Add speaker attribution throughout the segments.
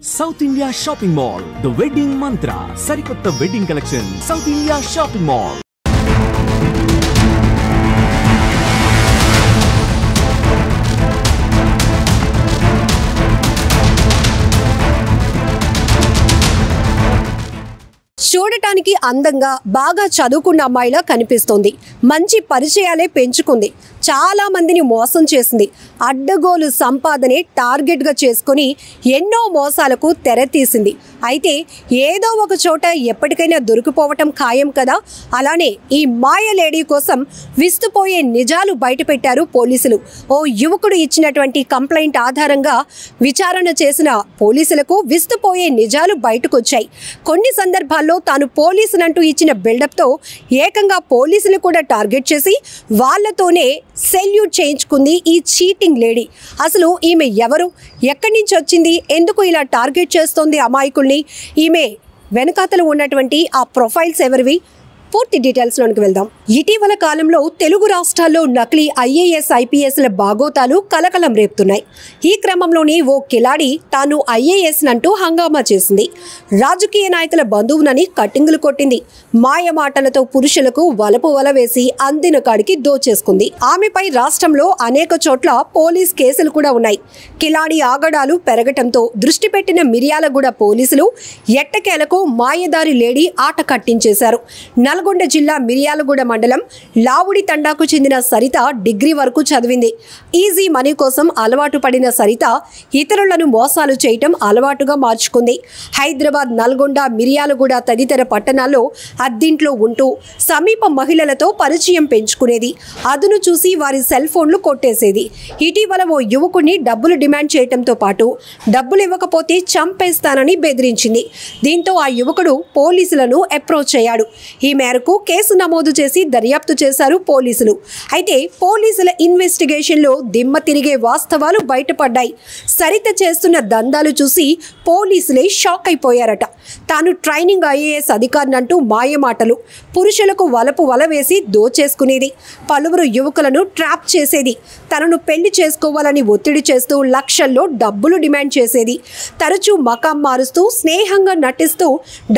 Speaker 1: South India Shopping Mall, The Wedding Mantra, Sarikotta Wedding Collection, South India Shopping Mall.
Speaker 2: చూడటానికి అందంగా బాగా చదువుకున్న అమ్మాయిలా కనిపిస్తుంది. మంచి పరిచయాలే పెంచుకుంది. చాలా మందిని మోసం చేసింది. అడ్డగోలు సంపాదనే టార్గెట్ గా చేసుకొని ఎన్నో మోసాలకు తెరతీసింది. అయితే ఏదో ఒక చోట ఎప్పటికైనా దొరికిపోవటం ఖాయం కదా. అలానే ఈ మాయ లేడీ కోసం విస్తుపోయే నిజాలు బయటపెట్టారు పోలీసులు. ఓ యువకుడు ఇచ్చినటువంటి కంప్లైంట్ ఆధారంగా విచారణ చేసిన పోలీసులకు విస్తుపోయే నిజాలు బయటకొచ్చాయి. కొన్ని సందర్భాల్లో తాను పోలీసులంటూ ఇచ్చిన బిల్డప్తో ఏకంగా పోలీసులు కూడా టార్గెట్ చేసి వాళ్లతోనే సెల్యూట్ చేయించుకుంది ఈ చీటింగ్ లేడీ. అసలు ఈమె ఎవరు, ఎక్కడి నుంచి వచ్చింది, ఎందుకు ఇలా టార్గెట్ చేస్తోంది అమాయకుల్ని, ఈమె వెనకాతలు ఉన్నటువంటి ఆ ప్రొఫైల్స్ ఎవరివి, పూర్తి డీటెయిల్స్లోనికి వెళ్దాం. ఇటీవల కాలంలో తెలుగు రాష్ట్రాల్లో నకిలీ ఐఏఎస్ ఐపీఎస్ల బాగోతాలు కలకలం రేపుతున్నాయి. ఈ క్రమంలోనే ఓ కిలాడి తాను ఐఏఎస్ నంటూ హంగామా చేసింది. రాజకీయ నాయకుల బంధువునని కట్టింగులు కొట్టింది. మాయ మాటలతో పురుషులకు వలపు వల వేసి అందిన కాడికి దోచేసుకుంది. ఆమెపై రాష్ట్రంలో అనేక చోట్ల పోలీస్ కేసులు కూడా ఉన్నాయి. కిలాడి ఆగడాలు పెరగటంతో దృష్టి పెట్టిన మిర్యాలగూడ పోలీసులు ఎట్టకేలకు మాయదారి లేడీ ఆట కట్టించేశారు. నల్గొండ జిల్లా మిర్యాలగూడ మండలం లావుడి తండాకు చెందిన సరిత డిగ్రీ వరకు చదివింది. ఈజీ మనీ కోసం అలవాటు పడిన సరిత ఇతరులను మోసాలు చేయటం అలవాటుగా మార్చుకుంది. హైదరాబాద్, నల్గొండ, మిర్యాలగూడ తదితర పట్టణాల్లో అద్దింట్లో ఉంటూ సమీప మహిళలతో పరిచయం పెంచుకునేది. అదును చూసి వారి సెల్ ఫోన్లు కొట్టేసేది. ఇటీవల ఓ యువకుడిని డబ్బులు డిమాండ్ చేయడంతో పాటు డబ్బులు ఇవ్వకపోతే చంపేస్తానని బెదిరించింది. దీంతో ఆ యువకుడు పోలీసులను అప్రోచ్ అయ్యాడు. ఈ మేరకు కేసు నమోదు చేసి దర్యాప్తు చేశారు పోలీసులు. అయితే పోలీసుల ఇన్వెస్టిగేషన్లో దిమ్మ తిరిగే వాస్తవాలు బయటపడ్డాయి. సరిత చేస్తున్న దందాలు చూసి పోలీసులే షాక్ అయిపోయారట. తాను ట్రైనింగ్ ఐఏఎస్ అధికారినంటూ మాయమాటలు, పురుషులకు వలపు వల వేసి దోచేసుకునేది. పలువురు యువకులను ట్రాప్ చేసేది. తనను పెళ్లి చేసుకోవాలని ఒత్తిడి చేస్తూ లక్షల్లో డబ్బులు డిమాండ్ చేసేది. తరచూ మకాం మారుస్తూ స్నేహంగా నటిస్తూ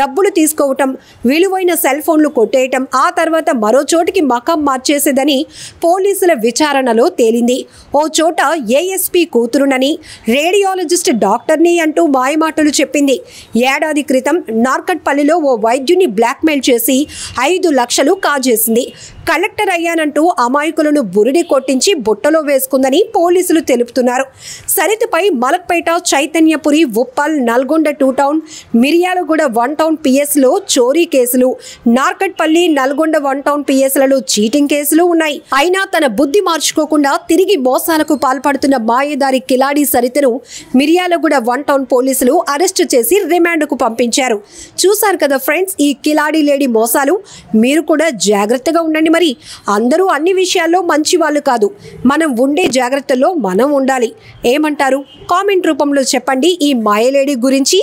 Speaker 2: డబ్బులు తీసుకోవటం, విలువైన సెల్ ఫోన్లు కొట్టేయటం, ఆ తర్వాత మరో చోటికి మకాం మార్చేసేదని పోలీసుల విచారణలో తేలింది. ఓ చోట ఏఎస్పీ కూతురునని, రేడియాలజిస్ట్ డాక్టర్ని అంటూ మాయమాటలు చెప్పింది. ఏడాది క్రితం నార్కట్పల్లిలో ఓ వైద్యుని బ్లాక్మెయిల్ చేసి 5 లక్షలు కాజేసింది. కలెక్టర్ అయ్యానంటూ అమాయకులను బురిడి కొట్టించి బుట్టలో వేసుకుందని పోలీసులు తెలుపుతున్నారు. సరితపై మలక్పేట, చైతన్యపురి, ఉప్పల్, నల్గొండ 2 టౌన్, మిర్యాలగూడ 1 టౌన్ పిఎస్లో చోరీ కేసులు, నార్కట్పల్లి, నల్గొండ 1 టౌన్ పిఎస్లలో చీటింగ్ కేసులు ఉన్నాయి. అయినా తన బుద్ధి మార్చుకోకుండా తిరిగి మోసాలకు పాల్పడుతున్న మాయదారి కిలాడి సరితను మిర్యాలగూడ 1 టౌన్ పోలీసులు అరెస్టు చేసి రిమాండ్కు పంపించారు. చూశారు కదా ఫ్రెండ్స్, ఈ కిలాడి లేడీ మోసాలు. మీరు కూడా జాగ్రత్తగా ఉండండి. మరి అందరూ అన్ని విషయాల్లో మంచి వాళ్ళు కాదు. మనం ఉండే జాగ్రత్తల్లో మనం ఉండాలి. ఏమంటారు? కామెంట్ రూపంలో చెప్పండి ఈ మాయలేడీ గురించి.